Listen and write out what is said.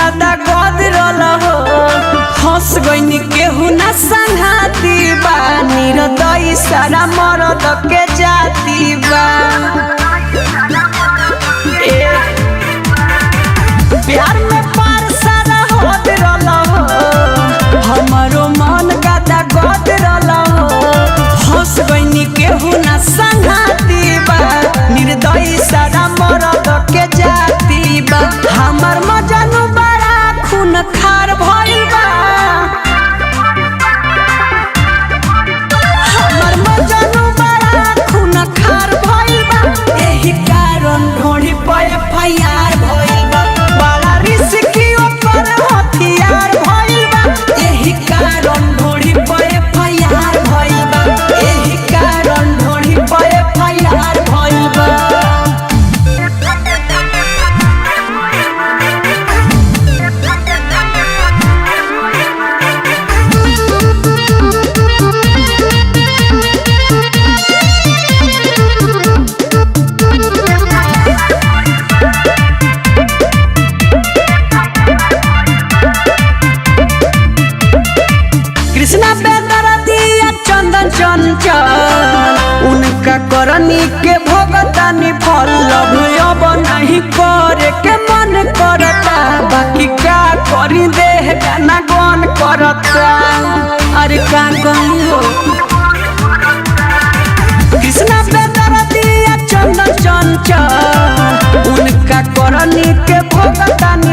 गादा गदरल हो हंस गईनी केहू ना संघाती बा निर्दयी सारा मरद के जाती बा प्यार में पार सारा गदरल हो हमारो मन गादा गदरल हो हंस गईनी केहू ना संघाती बा निर्दयी सारा मरद के जाती बा हमर मजनू बड़ा खून खार भइल बा हमर मजनू बड़ा खून खार भइल बा एही कारण ढोढ़ी पे एफआईआर भइल बा बड़ा रिस्की ओपर हथियार भइल बा एही कारण ढोढ़ी पे एफआईआर भइल बा एही कारण ढोढ़ी पे एफआईआर भइल बा कृष्णा बेदरदिया चंदन चंचल उनका करनी के भोगतानी फल अब नहीं करे के मन करता बाकी का करी देह गाना गन करता अरे का कही हो कृष्णा बेदरदिया चंदन चंचल उनका करनी के भोगतानी